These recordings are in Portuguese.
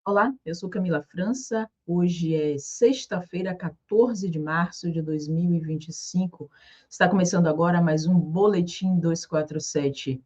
Olá, eu sou Camila França. Hoje é sexta-feira, 14 de março de 2025. Está começando agora mais um Boletim 247.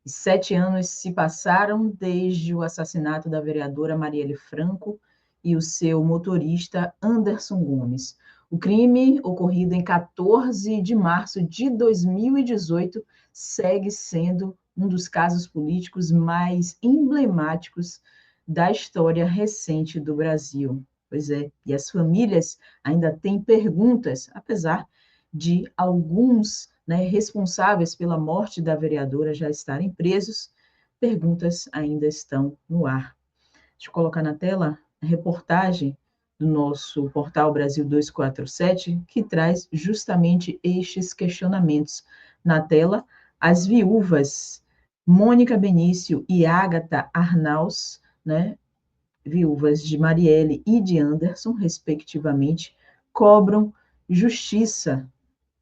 7 anos se passaram desde o assassinato da vereadora Marielle Franco e o seu motorista Anderson Gomes. O crime, ocorrido em 14 de março de 2018, segue sendo um dos casos políticos mais emblemáticos da história recente do Brasil. Pois é, e as famílias ainda têm perguntas, apesar de alguns, responsáveis pela morte da vereadora já estarem presos, perguntas ainda estão no ar. Deixa eu colocar na tela a reportagem do nosso portal Brasil 247, que traz justamente estes questionamentos. Na tela, as viúvas Mônica Benício e Ágata Arnaus, viúvas de Marielle e de Anderson, respectivamente, cobram justiça,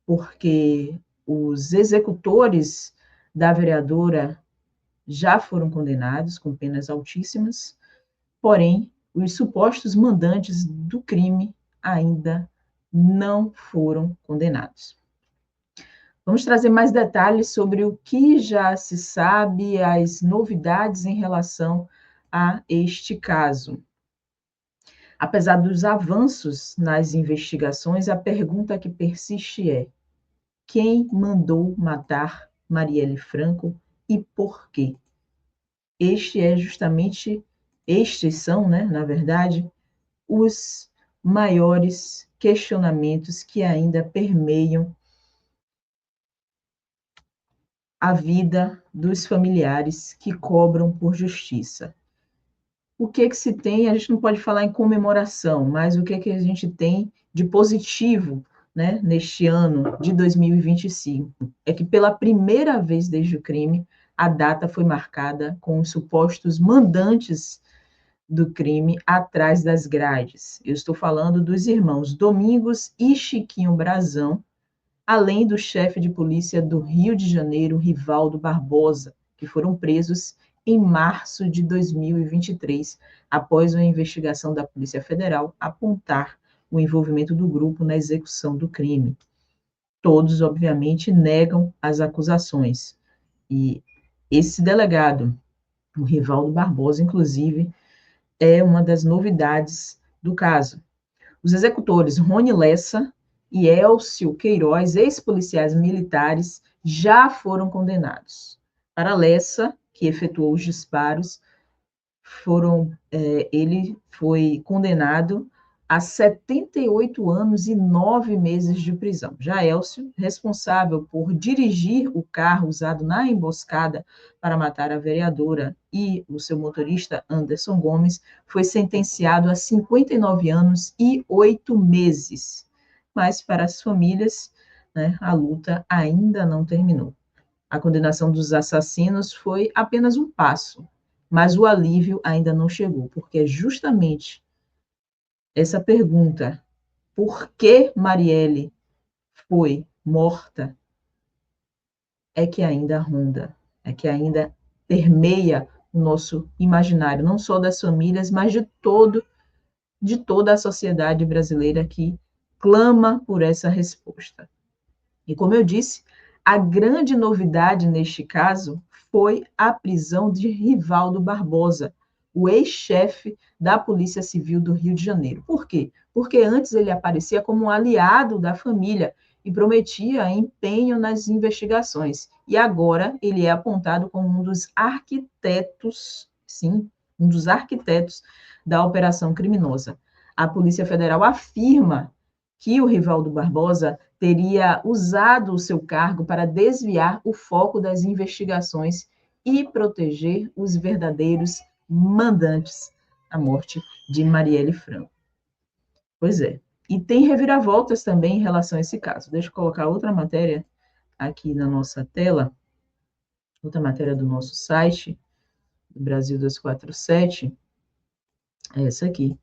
porque os executores da vereadora já foram condenados com penas altíssimas, porém, os supostos mandantes do crime ainda não foram condenados. Vamos trazer mais detalhes sobre o que já se sabe, as novidades em relação a este caso. Apesar dos avanços nas investigações, a pergunta que persiste é: quem mandou matar Marielle Franco e por quê? Estes são, na verdade, os maiores questionamentos que ainda permeiam a vida dos familiares que cobram por justiça. O que se tem, a gente não pode falar em comemoração, mas o que a gente tem de positivo, neste ano de 2025, é que pela primeira vez desde o crime, a data foi marcada com os supostos mandantes do crime atrás das grades. Eu estou falando dos irmãos Domingos e Chiquinho Brazão, além do chefe de polícia do Rio de Janeiro, Rivaldo Barbosa, que foram presos em março de 2023, após uma investigação da Polícia Federal apontar o envolvimento do grupo na execução do crime. Todos, obviamente, negam as acusações. E esse delegado, o Rivaldo Barbosa, inclusive, é uma das novidades do caso. Os executores Rony Lessa e Elcio Queiroz, ex-policiais militares, já foram condenados. Para Lessa, que efetuou os disparos, ele foi condenado a 78 anos e 9 meses de prisão. Já Elcio, responsável por dirigir o carro usado na emboscada para matar a vereadora e o seu motorista Anderson Gomes, foi sentenciado a 59 anos e 8 meses. Mas para as famílias, a luta ainda não terminou. A condenação dos assassinos foi apenas um passo, mas o alívio ainda não chegou, porque é justamente essa pergunta: por que Marielle foi morta? É que ainda ronda, é que ainda permeia o nosso imaginário, não só das famílias, mas de toda a sociedade brasileira que clama por essa resposta. E como eu disse, a grande novidade neste caso foi a prisão de Rivaldo Barbosa, o ex-chefe da Polícia Civil do Rio de Janeiro. Por quê? Porque antes ele aparecia como um aliado da família e prometia empenho nas investigações. E agora ele é apontado como um dos arquitetos, sim, um dos arquitetos da operação criminosa. A Polícia Federal afirma que o Rivaldo Barbosa teria usado o seu cargo para desviar o foco das investigações e proteger os verdadeiros mandantes da morte de Marielle Franco. Pois é. E tem reviravoltas também em relação a esse caso. Deixa eu colocar outra matéria aqui na nossa tela, outra matéria do nosso site, do Brasil 247, é essa aqui,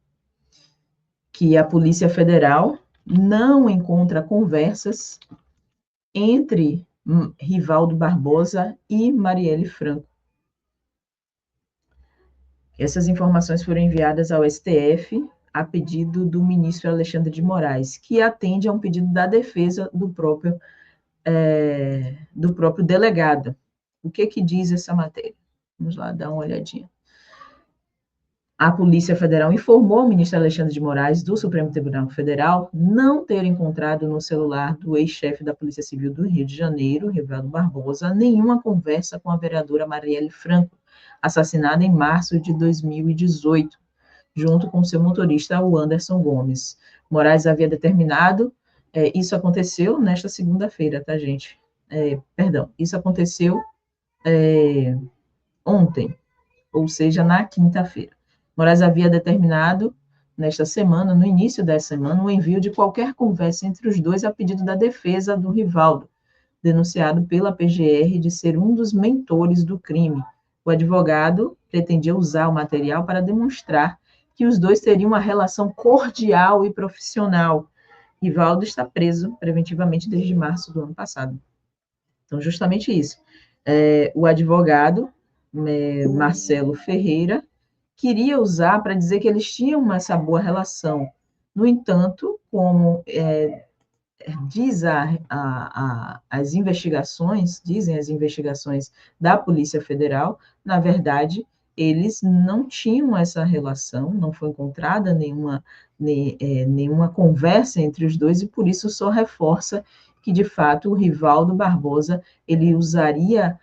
que a Polícia Federal não encontra conversas entre Rivaldo Barbosa e Marielle Franco. Essas informações foram enviadas ao STF a pedido do ministro Alexandre de Moraes, que atende a um pedido da defesa do próprio delegado. O que diz essa matéria? Vamos lá dar uma olhadinha. A Polícia Federal informou ao ministro Alexandre de Moraes, do Supremo Tribunal Federal, não ter encontrado no celular do ex-chefe da Polícia Civil do Rio de Janeiro, Rivaldo Barbosa, nenhuma conversa com a vereadora Marielle Franco, assassinada em março de 2018, junto com seu motorista, o Anderson Gomes. Moraes havia determinado, isso aconteceu nesta segunda-feira, tá, gente? Isso aconteceu ontem, ou seja, na quinta-feira. Moraes havia determinado, nesta semana, no início dessa semana, o envio de qualquer conversa entre os dois a pedido da defesa do Rivaldo, denunciado pela PGR de ser um dos mentores do crime. O advogado pretendia usar o material para demonstrar que os dois teriam uma relação cordial e profissional. Rivaldo está preso preventivamente desde março do ano passado. Então, justamente isso. O advogado, Marcelo Ferreira, queria usar para dizer que eles tinham essa boa relação. No entanto, como as investigações, dizem as investigações da Polícia Federal, na verdade, eles não tinham essa relação, não foi encontrada nenhuma conversa entre os dois, e por isso só reforça que, de fato, o Rivaldo Barbosa, ele usaria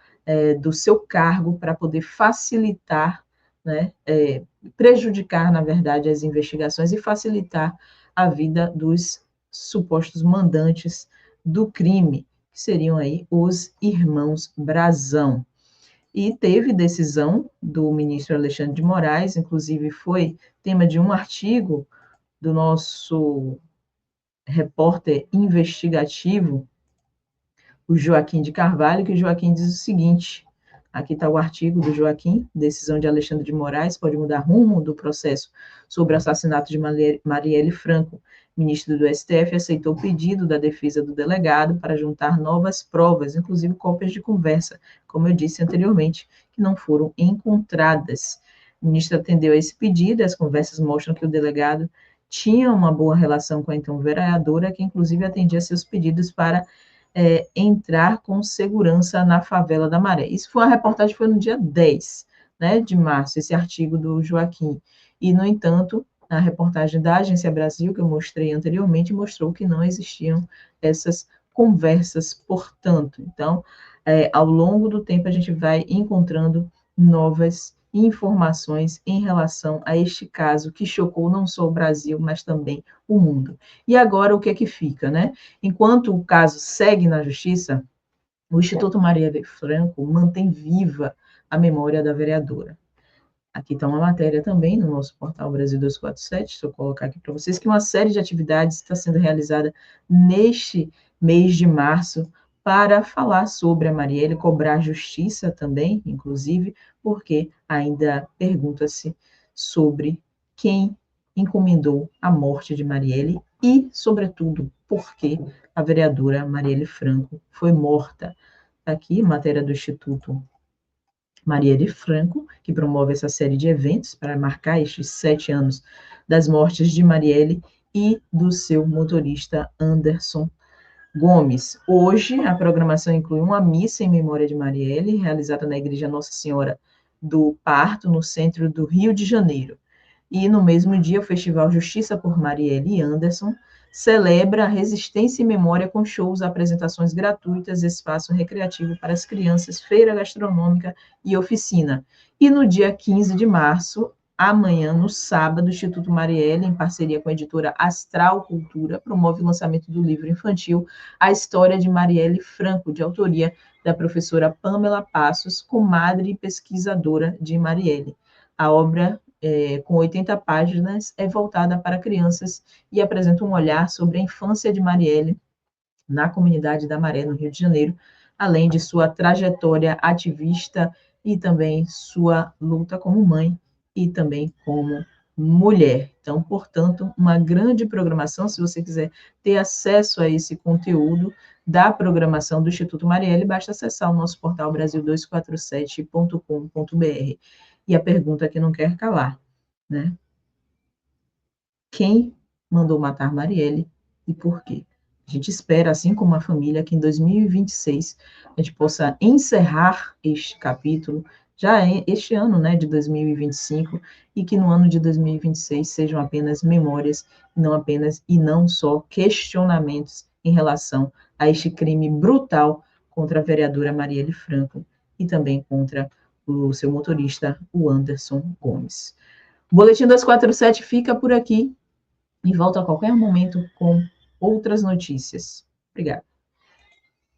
do seu cargo para poder facilitar, né, prejudicar, na verdade, as investigações e facilitar a vida dos supostos mandantes do crime, que seriam aí os irmãos Brazão. E teve decisão do ministro Alexandre de Moraes, inclusive foi tema de um artigo do nosso repórter investigativo, o Joaquim de Carvalho, que o Joaquim diz o seguinte: aqui está o artigo do Joaquim: decisão de Alexandre de Moraes pode mudar rumo do processo sobre o assassinato de Marielle Franco. O ministro do STF aceitou o pedido da defesa do delegado para juntar novas provas, inclusive cópias de conversa, como eu disse anteriormente, que não foram encontradas. O ministro atendeu a esse pedido, e as conversas mostram que o delegado tinha uma boa relação com a então vereadora, que inclusive atendia seus pedidos para entrar com segurança na favela da Maré. Isso foi uma reportagem, foi no dia 10, né, de março, esse artigo do Joaquim. E, no entanto, a reportagem da Agência Brasil, que eu mostrei anteriormente, mostrou que não existiam essas conversas, portanto. Então, ao longo do tempo, a gente vai encontrando novas informações em relação a este caso que chocou não só o Brasil, mas também o mundo. E agora, o que é que fica, né? Enquanto o caso segue na justiça, o Instituto Marielle Franco mantém viva a memória da vereadora. Aqui está uma matéria também no nosso portal Brasil 247, deixa eu colocar aqui para vocês, que uma série de atividades está sendo realizada neste mês de março para falar sobre a Marielle, cobrar justiça também, inclusive, porque ainda pergunta-se sobre quem encomendou a morte de Marielle e, sobretudo, por que a vereadora Marielle Franco foi morta. Aqui, matéria do Instituto Marielle Franco, que promove essa série de eventos para marcar estes 7 anos das mortes de Marielle e do seu motorista Anderson Gomes. Hoje, a programação inclui uma missa em memória de Marielle, realizada na Igreja Nossa Senhora do Parto, no centro do Rio de Janeiro. E, no mesmo dia, o Festival Justiça por Marielle e Anderson celebra a resistência e memória com shows, apresentações gratuitas, espaço recreativo para as crianças, feira gastronômica e oficina. E no dia 15 de março, amanhã, no sábado, o Instituto Marielle, em parceria com a editora Astral Cultura, promove o lançamento do livro infantil A História de Marielle Franco, de autoria da professora Pamela Passos, comadre e pesquisadora de Marielle. A obra, com 80 páginas, é voltada para crianças e apresenta um olhar sobre a infância de Marielle na comunidade da Maré, no Rio de Janeiro, além de sua trajetória ativista e também sua luta como mãe e também como mulher. Então, portanto, uma grande programação. Se você quiser ter acesso a esse conteúdo da programação do Instituto Marielle, basta acessar o nosso portal brasil247.com.br. E a pergunta que não quer calar, né? Quem mandou matar Marielle e por quê? A gente espera, assim como a família, que em 2026 a gente possa encerrar este capítulo, já este ano, né, de 2025, e que no ano de 2026 sejam apenas memórias, e não só questionamentos em relação a este crime brutal contra a vereadora Marielle Franco e também contra o seu motorista, o Anderson Gomes. O Boletim 247 fica por aqui e volta a qualquer momento com outras notícias. Obrigada.